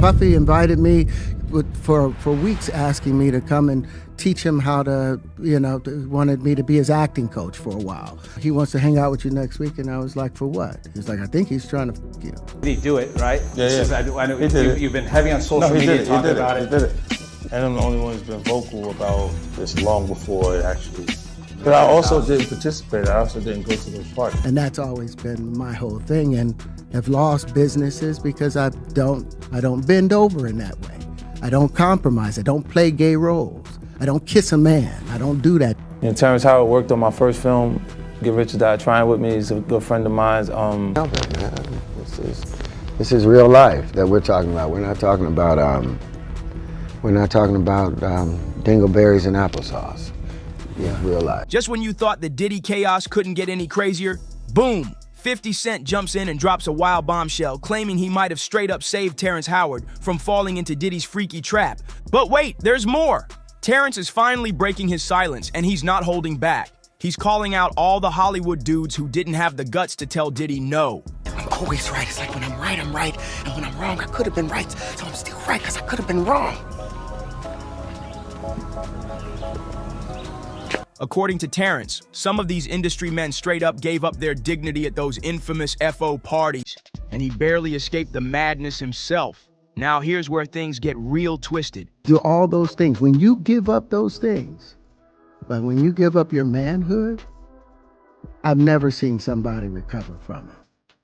Puffy invited me for weeks, asking me to come and teach him how to, wanted me to be his acting coach for a while. He wants to hang out with you next week, and I was like, for what? He's like, I think he's trying to f*** you. Did he do it, right? Yeah. I know you've been heavy on social media talking about it. He did it. And I'm the only one who's been vocal about this long before it actually. But I also didn't participate. I also didn't go to those parties. And that's always been my whole thing, and have lost businesses because I don't bend over in that way. I don't compromise. I don't play gay roles. I don't kiss a man. I don't do that. And Terrence Howard worked on my first film, Get Rich or Die Trying with me. He's a good friend of mine. This is real life that we're talking about. We're not talking about dingleberries and applesauce. Yeah, real life. Just when you thought the Diddy chaos couldn't get any crazier, boom! 50 Cent jumps in and drops a wild bombshell, claiming he might have straight up saved Terrence Howard from falling into Diddy's freaky trap. But wait, there's more! Terrence is finally breaking his silence, and he's not holding back. He's calling out all the Hollywood dudes who didn't have the guts to tell Diddy no. I'm always right. It's like when I'm right, I'm right. And when I'm wrong, I could have been right. So I'm still right because I could have been wrong. According to Terrence, some of these industry men straight up gave up their dignity at those infamous FO parties, and he barely escaped the madness himself. Now here's where things get real twisted. Do all those things. When you give up those things, but when you give up your manhood, I've never seen somebody recover from it.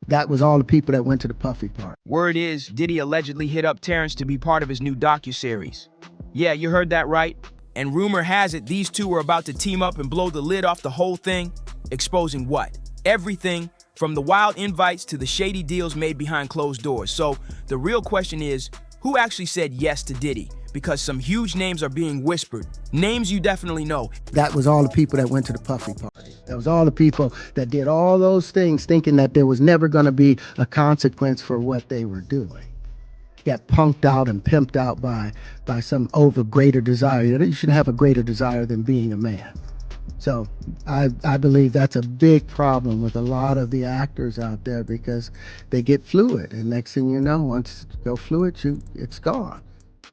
That was all the people that went to the Puffy party. Word is, Diddy allegedly hit up Terrence to be part of his new docuseries. Yeah, you heard that right. And rumor has it these two were about to team up and blow the lid off the whole thing, exposing what? Everything, from the wild invites to the shady deals made behind closed doors. So the real question is, who actually said yes to Diddy? Because some huge names are being whispered. Names you definitely know. That was all the people that went to the Puffy party. That was all the people that did all those things thinking that there was never going to be a consequence for what they were doing. Got punked out and pimped out by some greater desire. You shouldn't have a greater desire than being a man. So I believe that's a big problem with a lot of the actors out there, because they get fluid, and next thing you know, once you go fluid, it's gone.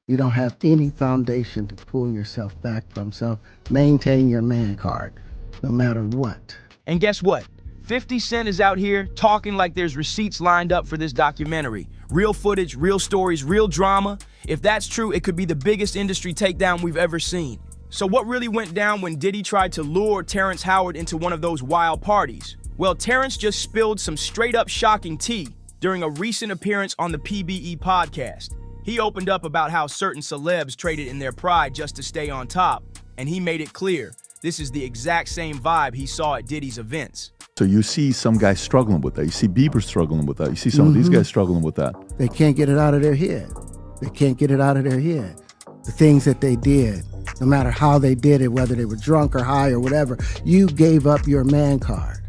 You don't have any foundation to pull yourself back from. So maintain your man card, no matter what. And guess what? 50 Cent is out here talking like there's receipts lined up for this documentary. Real footage, real stories, real drama. If that's true, it could be the biggest industry takedown we've ever seen. So what really went down when Diddy tried to lure Terrence Howard into one of those wild parties? Well, Terrence just spilled some straight up shocking tea during a recent appearance on the PBE podcast. He opened up about how certain celebs traded in their pride just to stay on top, and he made it clear this is the exact same vibe he saw at Diddy's events. So you see some guys struggling with that. You see Bieber struggling with that. You see some of these guys struggling with that. They can't get it out of their head. They can't get it out of their head. The things that they did, no matter how they did it, whether they were drunk or high or whatever, you gave up your man card.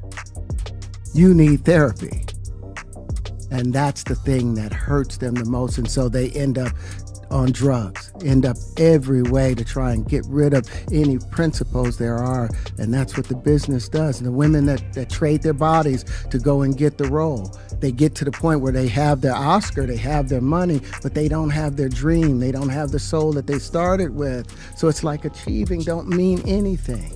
You need therapy. And that's the thing that hurts them the most. And so they end up on drugs, end up every way to try and get rid of any principles there are. And that's what the business does. And the women that trade their bodies to go and get the role, they get to the point where they have their Oscar, they have their money, but they don't have their dream. They don't have the soul that they started with. So it's like achieving don't mean anything.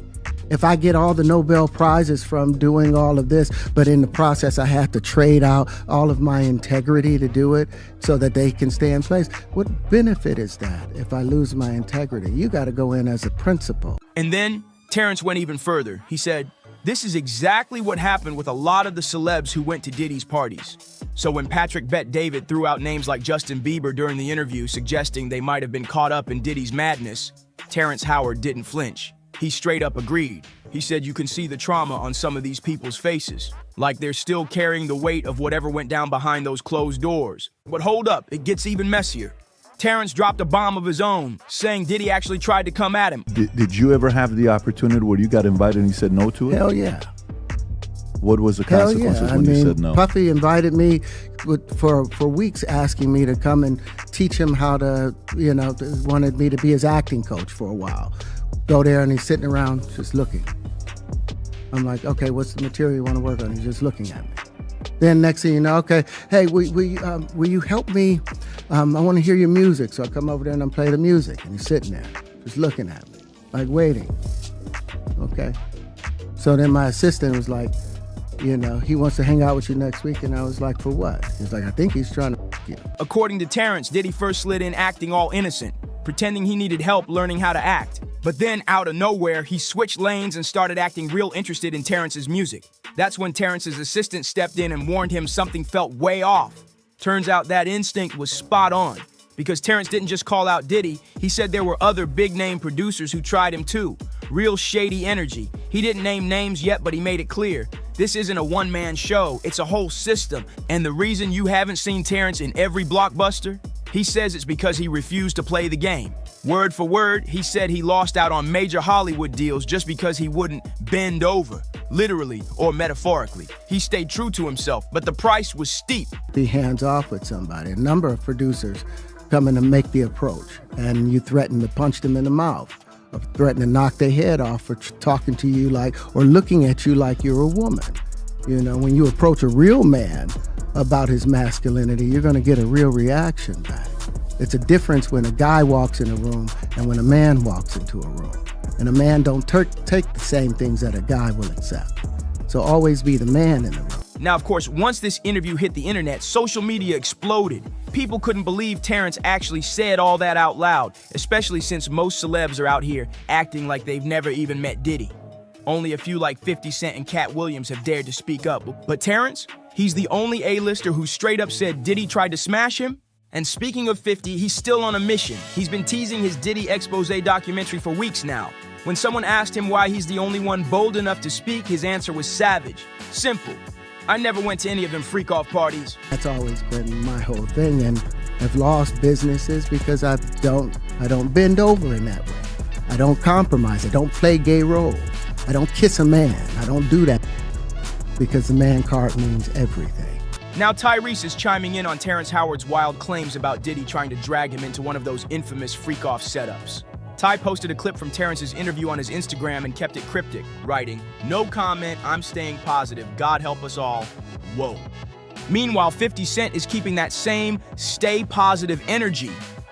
If I get all the Nobel Prizes from doing all of this, but in the process I have to trade out all of my integrity to do it so that they can stay in place, what benefit is that if I lose my integrity? You got to go in as a principal. And then Terrence went even further. He said, this is exactly what happened with a lot of the celebs who went to Diddy's parties. So when Patrick Bet-David threw out names like Justin Bieber during the interview, suggesting they might have been caught up in Diddy's madness, Terrence Howard didn't flinch. He straight up agreed. He said you can see the trauma on some of these people's faces, like they're still carrying the weight of whatever went down behind those closed doors. But hold up, it gets even messier. Terrence dropped a bomb of his own, saying Diddy actually tried to come at him. Did you ever have the opportunity where you got invited and you said no to it? Hell yeah. What was the consequences when you said no? Puffy invited me for weeks, asking me to come and teach him how to, wanted me to be his acting coach for a while. Go there and he's sitting around just looking. I'm like, okay, what's the material you want to work on? He's just looking at me. Then next thing you know, okay, hey, will you help me? I want to hear your music. So I come over there and I play the music. And he's sitting there, just looking at me, like waiting. Okay. So then my assistant was like, you know, he wants to hang out with you next week. And I was like, for what? He's like, I think he's trying to you. According to Terrence, Diddy first slid in acting all innocent, pretending he needed help learning how to act. But then, out of nowhere, he switched lanes and started acting real interested in Terrence's music. That's when Terrence's assistant stepped in and warned him something felt way off. Turns out that instinct was spot on, because Terrence didn't just call out Diddy, he said there were other big-name producers who tried him too. Real shady energy. He didn't name names yet, but he made it clear. This isn't a one-man show, it's a whole system. And the reason you haven't seen Terrence in every blockbuster? He says it's because he refused to play the game. Word for word, he said he lost out on major Hollywood deals just because he wouldn't bend over, literally or metaphorically. He stayed true to himself, but the price was steep. Be hands off with somebody. A number of producers come in to make the approach, and you threaten to punch them in the mouth, or threaten to knock their head off for talking to you like, or looking at you like you're a woman. You know, when you approach a real man about his masculinity, you're going to get a real reaction back. It's a difference when a guy walks in a room and when a man walks into a room. And a man don't take the same things that a guy will accept. So always be the man in the room. Now, of course, once this interview hit the internet, social media exploded. People couldn't believe Terrence actually said all that out loud, especially since most celebs are out here acting like they've never even met Diddy. Only a few like 50 Cent and Cat Williams have dared to speak up. But Terrence, he's the only A-lister who straight up said Diddy tried to smash him. And speaking of 50, he's still on a mission. He's been teasing his Diddy expose documentary for weeks now. When someone asked him why he's the only one bold enough to speak, his answer was savage. Simple. I never went to any of them freak-off parties. That's always been my whole thing, and I've lost businesses because I don't bend over in that way. I don't compromise. I don't play gay roles. I don't kiss a man. I don't do that because the man card means everything. Now Tyrese is chiming in on Terrence Howard's wild claims about Diddy trying to drag him into one of those infamous freak-off setups. Ty posted a clip from Terrence's interview on his Instagram and kept it cryptic, writing, "No comment, I'm staying positive. God help us all. Whoa." Meanwhile, 50 Cent is keeping that same stay positive energy,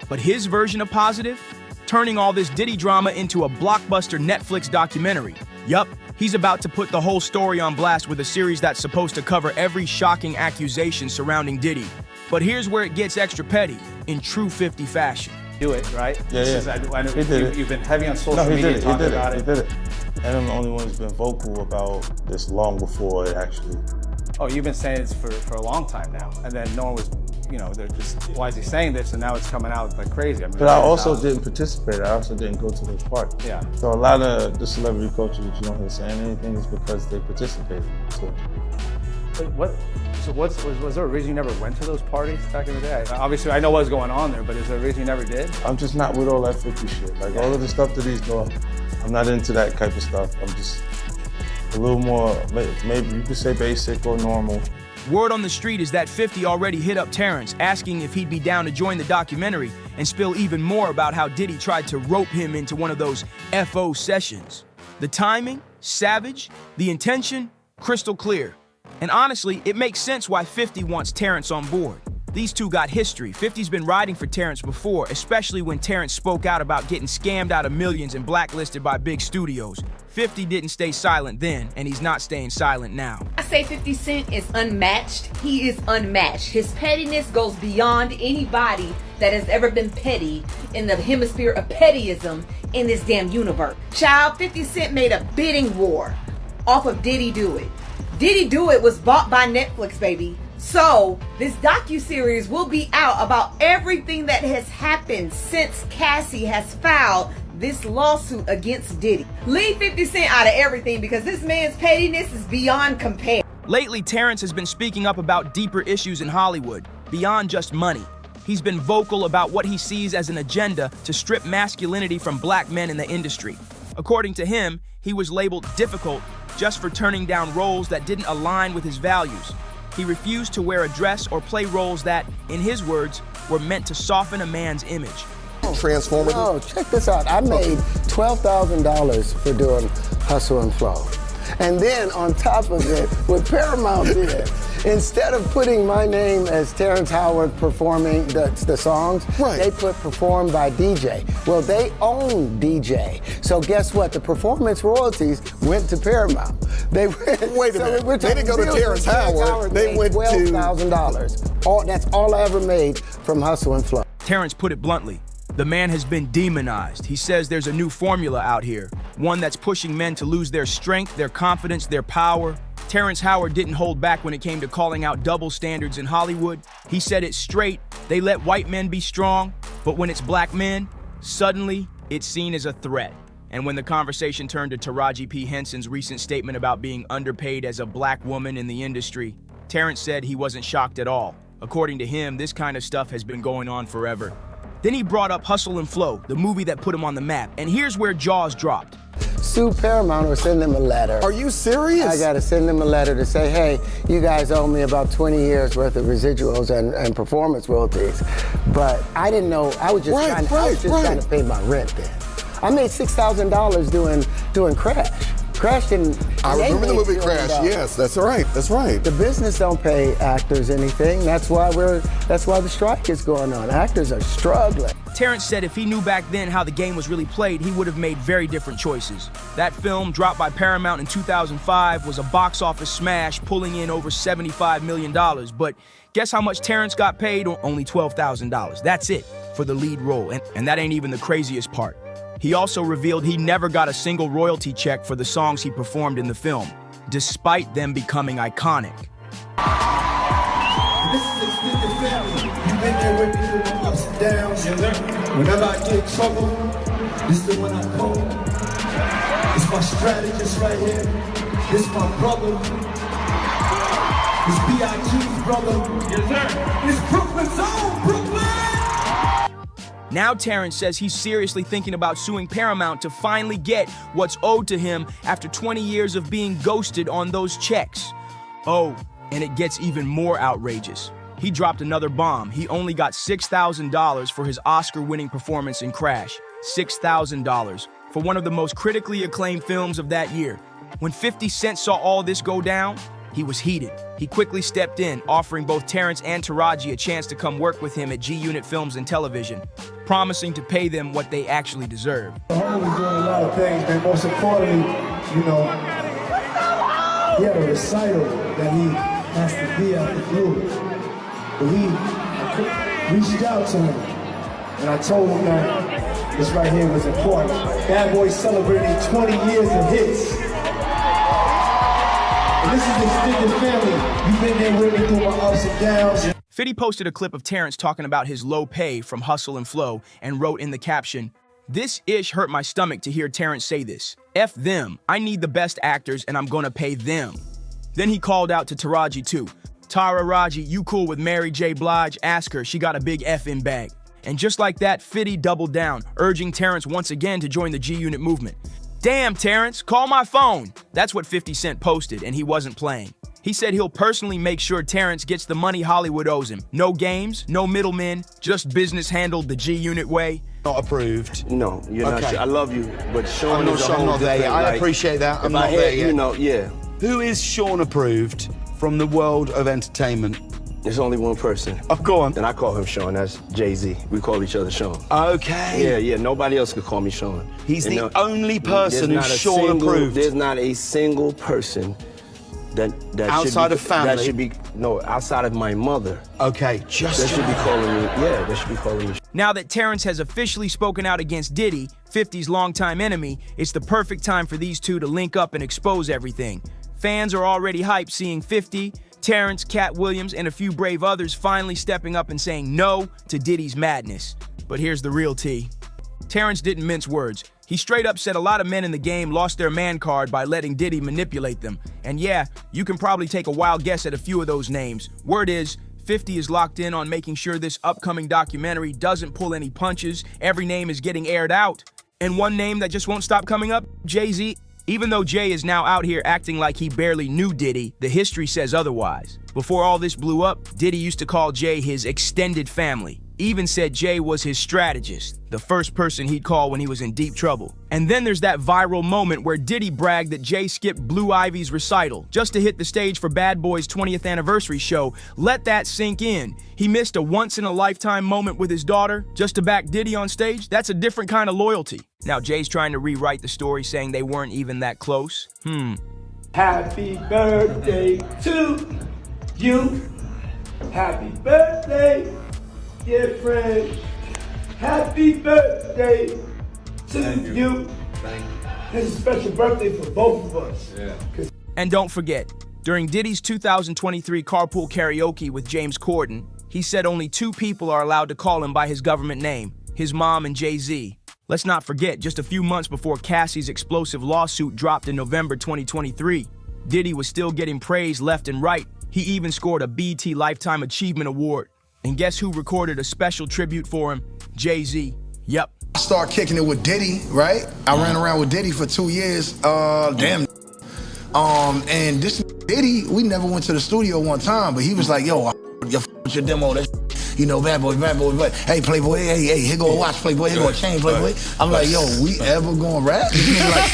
but his version of positive? Turning all this Diddy drama into a blockbuster Netflix documentary. Yup, he's about to put the whole story on blast with a series that's supposed to cover every shocking accusation surrounding Diddy. But here's where it gets extra petty, in true 50 fashion. Do it, right? I know, he did it. You've been heavy on social media talking about it. He did it. And I'm the only one who's been vocal about this long before it actually. Oh, you've been saying this for a long time now. And then no one was, you know, they're just, why is he saying this? And now it's coming out like crazy. I mean, but I also didn't participate. I also didn't go to those parties. Yeah. So a lot of the celebrity culture that you don't hear saying anything is because they participated. So. Was there a reason you never went to those parties back in the day? Obviously, I know what was going on there, but is there a reason you never did? I'm just not with all that 50 shit. Like all of the stuff that he's doing, I'm not into that type of stuff. I'm just a little more, maybe you could say basic or normal. Word on the street is that 50 already hit up Terrence, asking if he'd be down to join the documentary and spill even more about how Diddy tried to rope him into one of those FO sessions. The timing, savage. The intention, crystal clear. And honestly, it makes sense why 50 wants Terrence on board. These two got history. 50's been riding for Terrence before, especially when Terrence spoke out about getting scammed out of millions and blacklisted by big studios. 50 didn't stay silent then, and he's not staying silent now. I say 50 Cent is unmatched. He is unmatched. His pettiness goes beyond anybody that has ever been petty in the hemisphere of pettyism in this damn universe. Child, 50 Cent made a bidding war off of Diddy Do It. Diddy Do It was bought by Netflix, baby. So this docuseries will be out about everything that has happened since Cassie has filed this lawsuit against Diddy. Leave 50 Cent out of everything because this man's pettiness is beyond compare. Lately, Terrence has been speaking up about deeper issues in Hollywood, beyond just money. He's been vocal about what he sees as an agenda to strip masculinity from black men in the industry. According to him, he was labeled difficult just for turning down roles that didn't align with his values. He refused to wear a dress or play roles that, in his words, were meant to soften a man's image. Transformative. Oh, check this out. I made $12,000 for doing Hustle and Flow. And then on top of it, what Paramount did, instead of putting my name as Terrence Howard performing the songs, they put performed by DJ. Well, they own DJ. So guess what? The performance royalties went to Paramount. They went, Wait a minute. They didn't go to Terrence Howard. They went to $12,000. That's all I ever made from Hustle and Flow. Terrence put it bluntly. The man has been demonized. He says there's a new formula out here, one that's pushing men to lose their strength, their confidence, their power. Terrence Howard didn't hold back when it came to calling out double standards in Hollywood. He said it straight. They let white men be strong, but when it's black men, suddenly it's seen as a threat. And when the conversation turned to Taraji P. Henson's recent statement about being underpaid as a black woman in the industry, Terrence said he wasn't shocked at all. According to him, this kind of stuff has been going on forever. Then he brought up Hustle and Flow, the movie that put him on the map. And here's where jaws dropped. Sue Paramount or send them a letter. Are you serious? I gotta send them a letter to say, hey, you guys owe me about 20 years worth of residuals and performance royalties. But I didn't know, I was just trying to pay my rent then. I made $6,000 doing Crash. Crash didn't. I remember the movie Crash. Yes, that's right. That's right. The business don't pay actors anything. That's why the strike is going on. Actors are struggling. Terrence said if he knew back then how the game was really played, he would have made very different choices. That film, dropped by Paramount in 2005, was a box office smash, pulling in over $75 million. But guess how much Terrence got paid? Only $12,000. That's it for the lead role. And that ain't even the craziest part. He also revealed he never got a single royalty check for the songs he performed in the film, despite them becoming iconic. This is extended family. You've been there with me through the ups and downs. Whenever I get in trouble, this is the one I call. It's my strategist right here. This is my brother. It's B.I.G's brother. Yes, sir. It's Brooklyn's own Brooklyn. Now Terrence says he's seriously thinking about suing Paramount to finally get what's owed to him after 20 years of being ghosted on those checks. Oh, and it gets even more outrageous. He dropped another bomb. He only got $6,000 for his Oscar-winning performance in Crash. $6,000 for one of the most critically acclaimed films of that year. When 50 Cent saw all this go down, he was heated. He quickly stepped in, offering both Terrence and Taraji a chance to come work with him at G-Unit Films and Television, promising to pay them what they actually deserve. Homie was doing a lot of things, man. Most importantly, you know, he had a recital that he has to be at the blue. But I reached out to him, and I told him that this right here was important. Bad Boy celebrating 20 years of hits. And this is extended family. You've been there with me through my ups and downs. 50 posted a clip of Terrence talking about his low pay from Hustle and Flow and wrote in the caption, "This ish hurt my stomach to hear Terrence say this. F them. I need the best actors and I'm gonna pay them." Then he called out to Taraji too. "Tara Raji, you cool with Mary J. Blige? Ask her, she got a big F-in bag." And just like that, 50 doubled down, urging Terrence once again to join the G-Unit movement. "Damn, Terrence, call my phone." That's what 50 Cent posted, and he wasn't playing. He said he'll personally make sure Terrence gets the money Hollywood owes him. No games, no middlemen, just business handled the G-Unit way. Not approved. No, you're okay. not. I love you, but Sean is I'm not there yet. I appreciate that. I'm not there yet. You know, yeah. Who is Sean approved from the world of entertainment? There's only one person. Oh, go on. And I call him Sean. That's Jay-Z. We call each other Sean. Okay. Yeah. Nobody else could call me Sean. He's the only person who's Sean approved. There's not a single person that outside of family. That should be outside of my mother. Okay, just that should be calling me. Yeah, that should be calling me. Now that Terrence has officially spoken out against Diddy, 50's longtime enemy, it's the perfect time for these two to link up and expose everything. Fans are already hyped seeing 50, Terrence, Cat Williams, and a few brave others finally stepping up and saying no to Diddy's madness. But here's the real tea. Terrence didn't mince words. He straight up said a lot of men in the game lost their man card by letting Diddy manipulate them. And yeah, you can probably take a wild guess at a few of those names. Word is, 50 is locked in on making sure this upcoming documentary doesn't pull any punches. Every name is getting aired out. And one name that just won't stop coming up, Jay-Z. Even though Jay is now out here acting like he barely knew Diddy, the history says otherwise. Before all this blew up, Diddy used to call Jay his extended family. Even said Jay was his strategist, the first person he'd call when he was in deep trouble. And then there's that viral moment where Diddy bragged that Jay skipped Blue Ivy's recital just to hit the stage for Bad Boy's 20th anniversary show. Let that sink in. He missed a once-in-a-lifetime moment with his daughter just to back Diddy on stage? That's a different kind of loyalty. Now Jay's trying to rewrite the story, saying they weren't even that close. Happy birthday to you. Happy birthday, dear friend. Happy birthday to you. It's a special birthday for both of us. Yeah. And don't forget, during Diddy's 2023 carpool karaoke with James Corden, he said only 2 people are allowed to call him by his government name, his mom and Jay-Z. Let's not forget, just a few months before Cassie's explosive lawsuit dropped in November 2023, Diddy was still getting praise left and right. He even scored a BET Lifetime Achievement Award. And guess who recorded a special tribute for him? Jay-Z. Yep. I started kicking it with Diddy, right? I ran around with Diddy for 2 years. And this Diddy, we never went to the studio one time, but he was like, yo, with your demo, that you know, bad boy, but hey, Playboy, hey, here go a watch, Playboy, here go a chain, Playboy. I'm like, yo, we ever gonna rap? Like,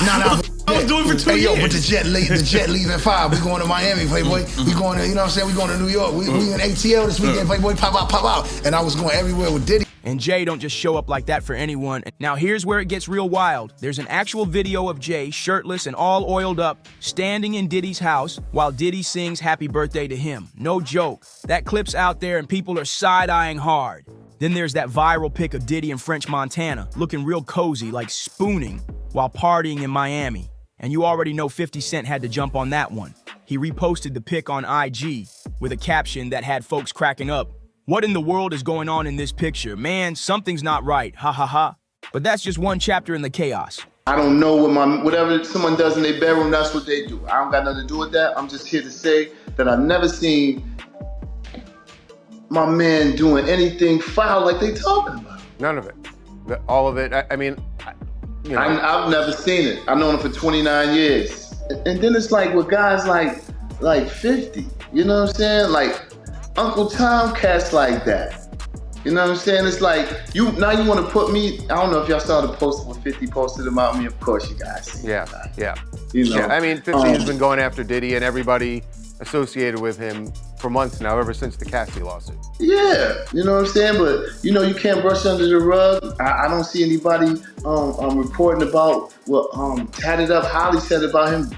nah. I was doing it for 2 years. Yo, but the jet leave at 5. We going to Miami, Playboy. We going to, you know what I'm saying? We going to New York. We in ATL this weekend, Playboy. Pop out. And I was going everywhere with Diddy. And Jay don't just show up like that for anyone. Now here's where it gets real wild. There's an actual video of Jay, shirtless and all oiled up, standing in Diddy's house while Diddy sings happy birthday to him. No joke. That clip's out there and people are side-eyeing hard. Then there's that viral pic of Diddy in French Montana, looking real cozy, like spooning, while partying in Miami. And you already know 50 Cent had to jump on that one. He reposted the pic on IG with a caption that had folks cracking up. What in the world is going on in this picture? Man, something's not right, ha ha ha. But that's just one chapter in the chaos. I don't know whatever someone does in their bedroom, that's what they do. I don't got nothing to do with that. I'm just here to say that I've never seen my man doing anything foul like they talking about. None of it. All of it. I mean, you know. I've never seen it. I've known him for 29 years. And then it's like with guys like 50, you know what I'm saying? Like Uncle Tom cats like that. You know what I'm saying? It's like, now you want to put me, I don't know if y'all saw the post when 50 posted about me. Of course you guys see Yeah. You know? Yeah, I mean, 50 has been going after Diddy and everybody associated with him for months now, ever since the Cassie lawsuit. Yeah, you know what I'm saying? But, you know, you can't brush under the rug. I don't see anybody reporting about what Tatted Up Holly said about him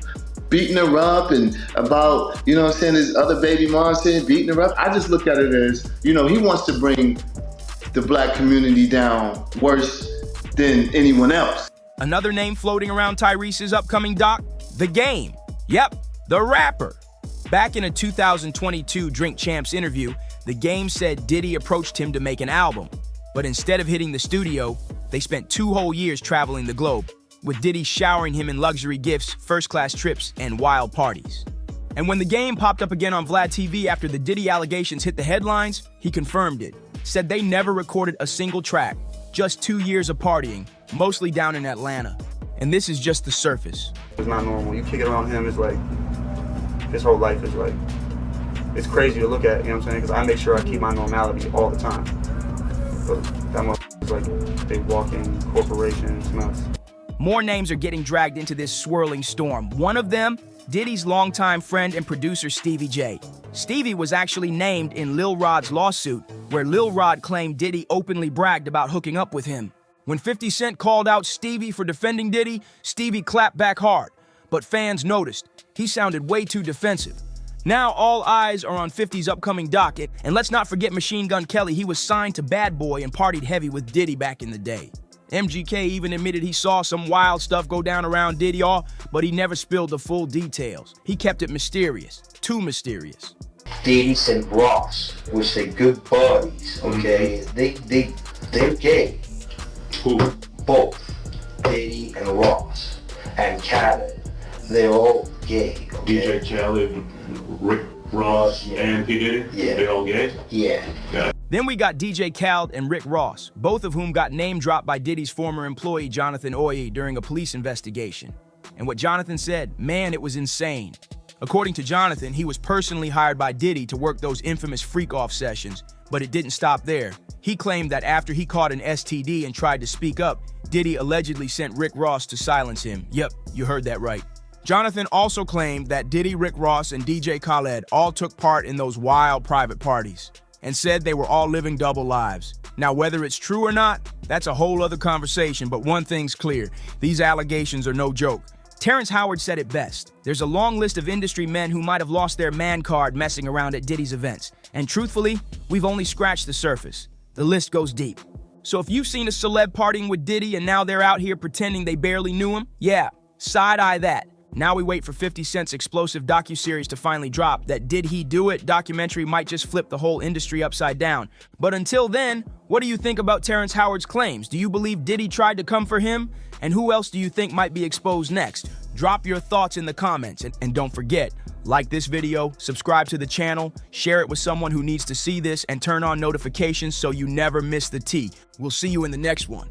beating her up and about, you know what I'm saying, his other baby mom saying beating her up. I just look at it as, you know, he wants to bring the black community down worse than anyone else. Another name floating around Tyrese's upcoming doc, The Game. Yep, the rapper. Back in a 2022 Drink Champs interview, The Game said Diddy approached him to make an album. But instead of hitting the studio, they spent 2 whole years traveling the globe, with Diddy showering him in luxury gifts, first-class trips, and wild parties. And when The Game popped up again on Vlad TV after the Diddy allegations hit the headlines, he confirmed it. Said they never recorded a single track, just 2 years of partying, mostly down in Atlanta. And this is just the surface. It's not normal. You kick it around him, it's like, his whole life is like, it's crazy to look at, you know what I'm saying? Because I make sure I keep my normality all the time. But that motherfucker's like big walking corporation, it's nuts. More names are getting dragged into this swirling storm. One of them, Diddy's longtime friend and producer Stevie J. Stevie was actually named in Lil Rod's lawsuit, where Lil Rod claimed Diddy openly bragged about hooking up with him. When 50 Cent called out Stevie for defending Diddy, Stevie clapped back hard. But fans noticed, he sounded way too defensive. Now all eyes are on 50's upcoming docket, and let's not forget Machine Gun Kelly. He was signed to Bad Boy and partied heavy with Diddy back in the day. MGK even admitted he saw some wild stuff go down around Diddy, but he never spilled the full details. He kept it mysterious, too mysterious. Diddy and Ross, which they good buddies, okay? They're gay. Who? Both. Diddy and Ross. And Khaled. They're all gay, okay? DJ Khaled, Rick Ross, and P. Diddy? Yeah. They all gay? Yeah. Then we got DJ Khaled and Rick Ross, both of whom got name dropped by Diddy's former employee Jonathan Oye during a police investigation. And what Jonathan said, man, it was insane. According to Jonathan, he was personally hired by Diddy to work those infamous freak-off sessions, But it didn't stop there. He claimed that after he caught an STD and tried to speak up, Diddy allegedly sent Rick Ross to silence him. Yep, you heard that right. Jonathan also claimed that Diddy, Rick Ross, and DJ Khaled all took part in those wild private parties and said they were all living double lives. Now, whether it's true or not, that's a whole other conversation, but one thing's clear. These allegations are no joke. Terrence Howard said it best. There's a long list of industry men who might have lost their man card messing around at Diddy's events. And truthfully, we've only scratched the surface. The list goes deep. So if you've seen a celeb partying with Diddy and now they're out here pretending they barely knew him, yeah, side-eye that. Now we wait for 50 Cent's explosive docuseries to finally drop. That Did He Do It documentary might just flip the whole industry upside down. But until then, what do you think about Terrence Howard's claims? Do you believe Diddy tried to come for him? And who else do you think might be exposed next? Drop your thoughts in the comments. And don't forget, like this video, subscribe to the channel, share it with someone who needs to see this, and turn on notifications so you never miss the tea. We'll see you in the next one.